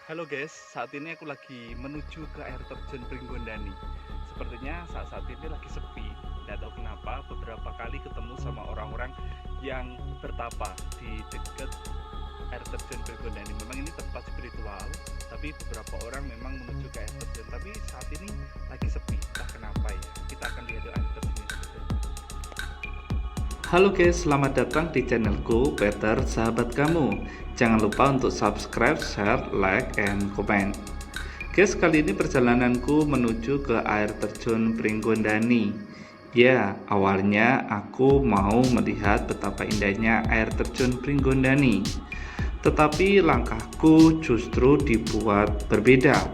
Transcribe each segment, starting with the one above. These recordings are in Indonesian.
Halo guys, saat ini aku lagi menuju ke air terjun Pringgondani. Sepertinya saat ini lagi sepi. Tidak tahu kenapa, beberapa kali ketemu sama orang-orang yang bertapa di dekat air terjun Pringgondani. Memang ini tempat spiritual, tapi beberapa orang memang menuju ke air terjun. Tapi saat ini lagi sepi, entah kenapa ya. Kita akan lihat air terjunnya. Halo guys, selamat datang di channelku Peter Sahabat Kamu. Jangan lupa untuk subscribe, share, like, and comment. Guys, kali ini perjalananku menuju ke air terjun Pringgondani. Ya, awalnya aku mau melihat betapa indahnya air terjun Pringgondani. Tetapi langkahku justru dibuat berbeda.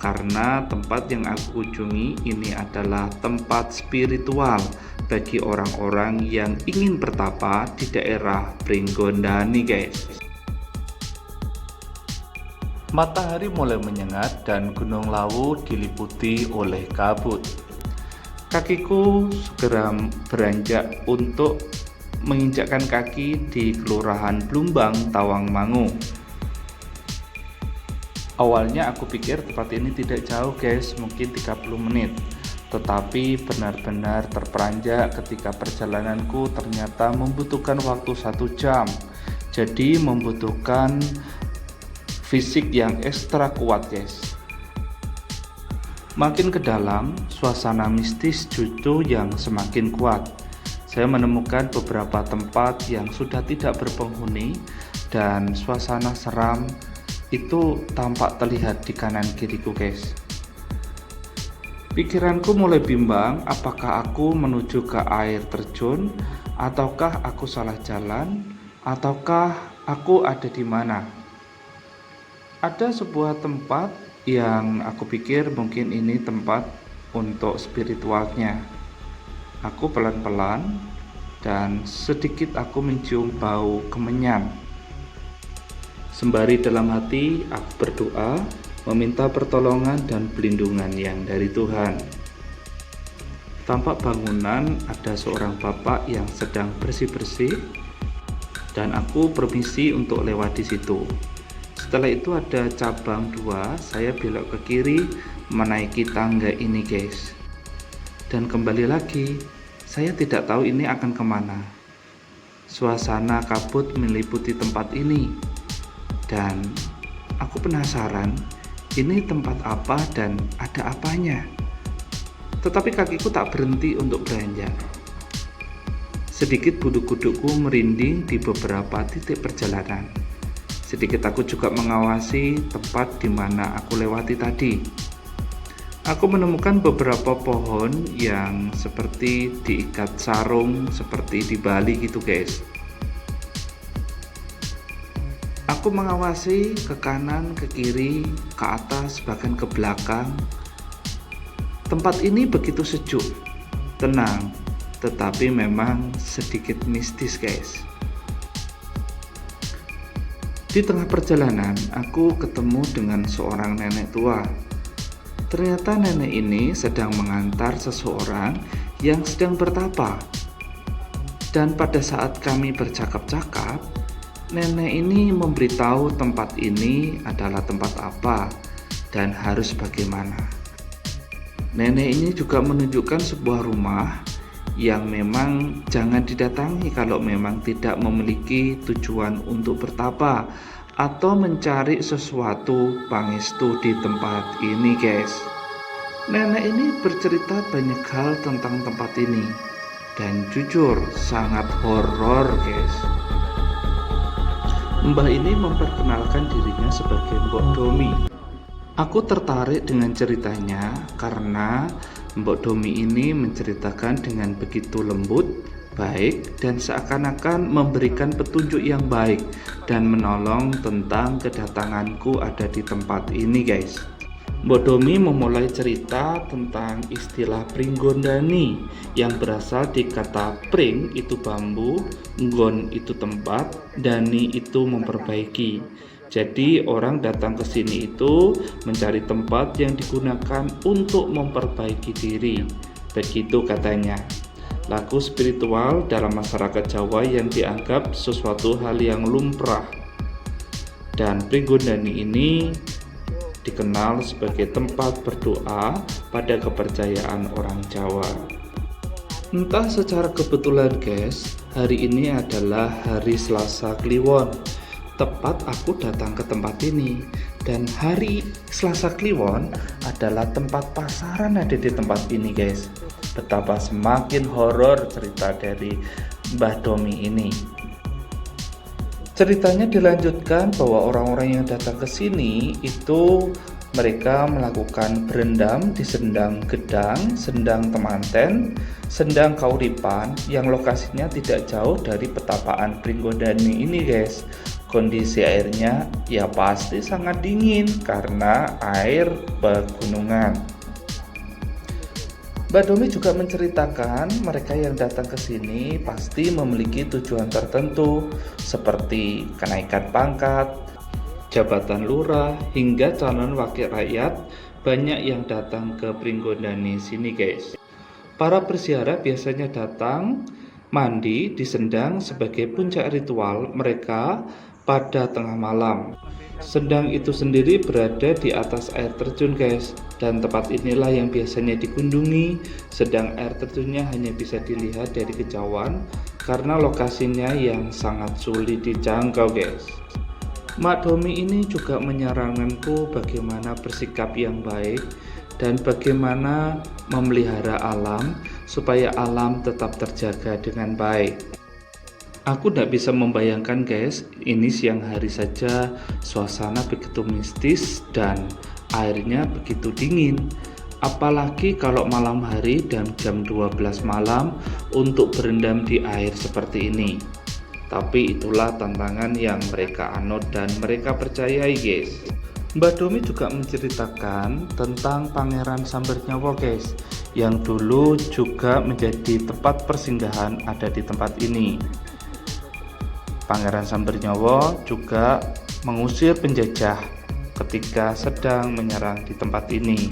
Karena tempat yang aku kunjungi ini adalah tempat spiritual bagi orang-orang yang ingin bertapa di daerah Pringgondani guys. Matahari mulai menyengat dan Gunung Lawu diliputi oleh kabut. Kakiku segera beranjak untuk menginjakkan kaki di Kelurahan Blumbang, Tawangmangu. Awalnya aku pikir tempat ini tidak jauh guys, mungkin 30 menit. Tetapi benar-benar terperanjak ketika perjalananku ternyata membutuhkan waktu 1 jam. Jadi membutuhkan fisik yang ekstra kuat guys. Makin ke dalam, suasana mistis justru yang semakin kuat. Saya menemukan beberapa tempat yang sudah tidak berpenghuni dan suasana seram itu tampak terlihat di kanan kiriku guys. Pikiranku mulai bimbang, apakah aku menuju ke air terjun ataukah aku salah jalan ataukah aku ada di mana. Ada sebuah tempat yang aku pikir mungkin ini tempat untuk spiritualnya. Aku pelan-pelan dan sedikit aku mencium bau kemenyan. Sembari dalam hati aku berdoa, meminta pertolongan dan pelindungan yang dari Tuhan. Tampak bangunan ada seorang bapak yang sedang bersih-bersih dan aku permisi untuk lewat di situ. Setelah itu ada cabang 2, saya belok ke kiri menaiki tangga ini guys. Dan kembali lagi, saya tidak tahu ini akan kemana. Suasana kabut meliputi tempat ini. Dan aku penasaran ini tempat apa dan ada apanya. Tetapi kakiku tak berhenti untuk beranjak. Sedikit bulu kudukku merinding di beberapa titik perjalanan. Sedikit aku juga mengawasi tempat di mana aku lewati tadi. Aku menemukan beberapa pohon yang seperti diikat sarung seperti di Bali gitu guys. Aku mengawasi ke kanan, ke kiri, ke atas, bahkan ke belakang. Tempat ini begitu sejuk, tenang, tetapi memang sedikit mistis guys. Di tengah perjalanan, aku ketemu dengan seorang nenek tua. Ternyata nenek ini sedang mengantar seseorang yang sedang bertapa. Dan pada saat kami bercakap-cakap, nenek ini memberitahu tempat ini adalah tempat apa dan harus bagaimana. Nenek ini juga menunjukkan sebuah rumah yang memang jangan didatangi kalau memang tidak memiliki tujuan untuk bertapa atau mencari sesuatu pangestu di tempat ini guys. Nenek ini bercerita banyak hal tentang tempat ini dan jujur sangat horor guys. Mbah ini memperkenalkan dirinya sebagai Mbok Domi. Aku tertarik dengan ceritanya karena Mbok Domi ini menceritakan dengan begitu lembut, baik, dan seakan-akan memberikan petunjuk yang baik dan menolong tentang kedatanganku ada di tempat ini guys. Mbok Domi memulai cerita tentang istilah Pringgondani yang berasal di kata pring itu bambu, nggon itu tempat, dani itu memperbaiki. Jadi orang datang ke sini itu mencari tempat yang digunakan untuk memperbaiki diri. Begitu katanya. Lagu spiritual dalam masyarakat Jawa yang dianggap sesuatu hal yang lumrah. Dan Pringgondani ini dikenal sebagai tempat berdoa pada kepercayaan orang Jawa. Entah secara kebetulan guys, hari ini adalah hari Selasa Kliwon. Tepat aku datang ke tempat ini, dan hari Selasa Kliwon adalah tempat pasaran ada di tempat ini guys. Betapa semakin horor cerita dari Mbah Domi ini. Ceritanya dilanjutkan bahwa orang-orang yang datang ke sini itu mereka melakukan berendam di Sendang Gedang, Sendang Temanten, Sendang Kauripan yang lokasinya tidak jauh dari Petapaan Pringgondani ini guys. Kondisi airnya ya pasti sangat dingin karena air pegunungan. Mbak Domi juga menceritakan mereka yang datang ke sini pasti memiliki tujuan tertentu seperti kenaikan pangkat, jabatan lurah, hingga calon wakil rakyat. Banyak yang datang ke Pringgondani sini guys. Para peziarah biasanya datang mandi di Sendang sebagai puncak ritual mereka pada tengah malam. Sendang itu sendiri berada di atas air terjun guys, dan tempat inilah yang biasanya dikunjungi, sedang air terjunnya hanya bisa dilihat dari kejauhan karena lokasinya yang sangat sulit dijangkau guys. Mak Domi ini juga menyarankanku bagaimana bersikap yang baik dan bagaimana memelihara alam supaya alam tetap terjaga dengan baik. Aku tidak bisa membayangkan guys, ini siang hari saja suasana begitu mistis dan airnya begitu dingin. Apalagi kalau malam hari dan jam 12 malam untuk berendam di air seperti ini. Tapi itulah tantangan yang mereka anut dan mereka percayai guys. Mbak Domi juga menceritakan tentang Pangeran Sambernyawa guys, yang dulu juga menjadi tempat persinggahan ada di tempat ini. Pangeran Sambernyawa juga mengusir penjajah ketika sedang menyerang di tempat ini.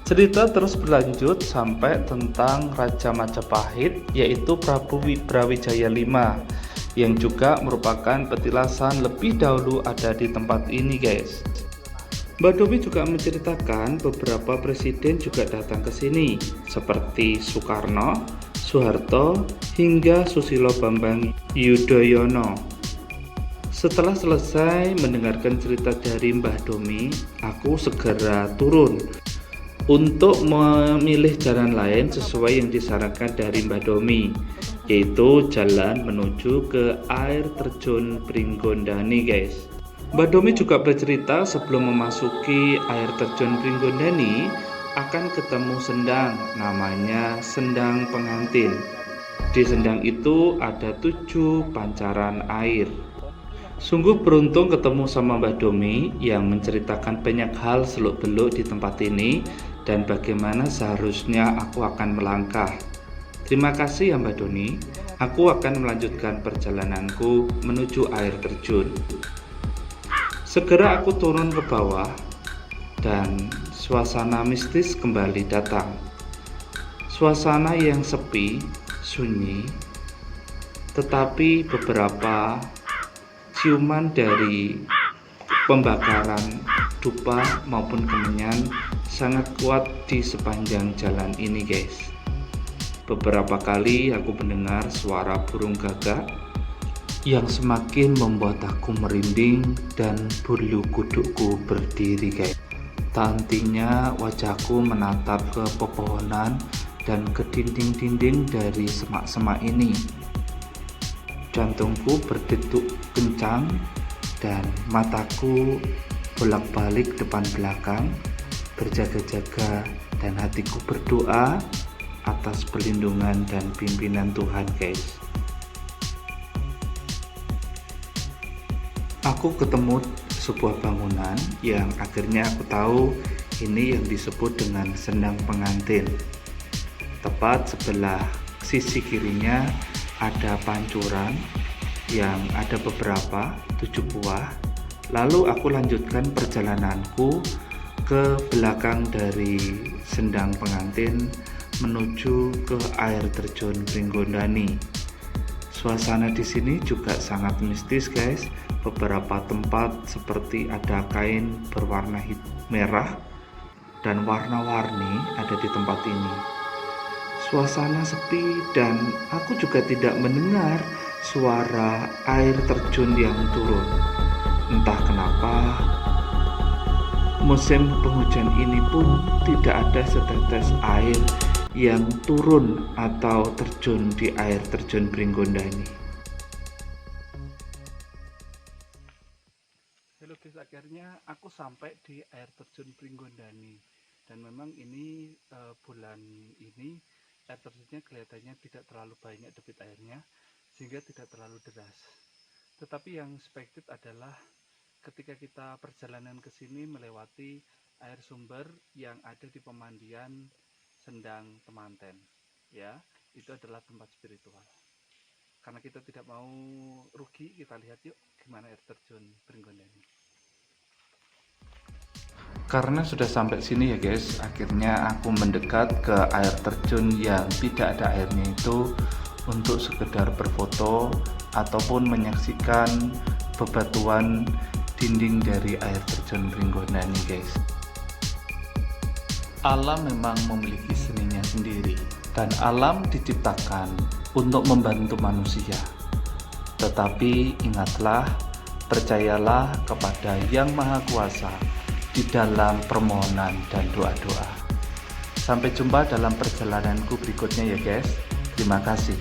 Cerita terus berlanjut sampai tentang Raja Majapahit, yaitu Prabu Brawijaya V, yang juga merupakan petilasan lebih dahulu ada di tempat ini guys. Mbak Domi juga menceritakan beberapa presiden juga datang ke sini, seperti Soekarno, Soeharto, hingga Susilo Bambang Yudhoyono. Setelah selesai mendengarkan cerita dari Mbah Domi, aku segera turun untuk memilih jalan lain sesuai yang disarankan dari Mbah Domi, yaitu jalan menuju ke air terjun Pringgondani guys. Mbah Domi juga bercerita sebelum memasuki air terjun Pringgondani akan ketemu sendang, namanya Sendang Pengantin. Di sendang itu ada 7 pancaran air. Sungguh beruntung ketemu sama Mbah Domi yang menceritakan banyak hal seluk-beluk di tempat ini dan bagaimana seharusnya aku akan melangkah. Terima kasih ya Mbak Doni, aku akan melanjutkan perjalananku menuju air terjun. Segera aku turun ke bawah dan suasana mistis kembali datang. Suasana yang sepi, sunyi, tetapi beberapa ciuman dari pembakaran dupa maupun kemenyan sangat kuat di sepanjang jalan ini guys. Beberapa kali aku mendengar suara burung gagak yang semakin membuat aku merinding dan bulu kudukku berdiri guys. Tak hentinya wajahku menatap ke pepohonan dan ke dinding-dinding dari semak-semak ini. Jantungku berdetuk kencang dan mataku bolak-balik depan belakang, berjaga-jaga, dan hatiku berdoa atas perlindungan dan pimpinan Tuhan guys. Aku ketemu sebuah bangunan yang akhirnya aku tahu ini yang disebut dengan Sendang Pengantin. Tepat sebelah sisi kirinya ada pancuran yang ada beberapa 7 buah. Lalu aku lanjutkan perjalananku ke belakang dari Sendang Pengantin menuju ke air terjun Pringgondani. Suasana di sini juga sangat mistis guys, beberapa tempat seperti ada kain berwarna merah dan warna-warni ada di tempat ini. Suasana sepi dan aku juga tidak mendengar suara air terjun yang turun. Entah kenapa musim penghujan ini pun tidak ada setetes air yang turun atau terjun di air terjun Pringgondani. Halo guys, akhirnya aku sampai di air terjun Pringgondani, dan memang ini bulan ini air terjunnya kelihatannya tidak terlalu banyak debit airnya sehingga tidak terlalu deras. Tetapi yang expected adalah ketika kita perjalanan ke sini melewati air sumber yang ada di pemandian Sendang Temanten, ya, itu adalah tempat spiritual. Karena kita tidak mau rugi, kita lihat yuk gimana air terjun Pringgondani. Karena sudah sampai sini ya guys, akhirnya aku mendekat ke air terjun yang tidak ada airnya itu untuk sekedar berfoto ataupun menyaksikan bebatuan dinding dari air terjun Pringgondani guys. Alam memang memiliki seninya sendiri, dan alam diciptakan untuk membantu manusia. Tetapi ingatlah, percayalah kepada Yang Maha Kuasa di dalam permohonan dan doa-doa. Sampai jumpa dalam perjalananku berikutnya ya guys. Terima kasih.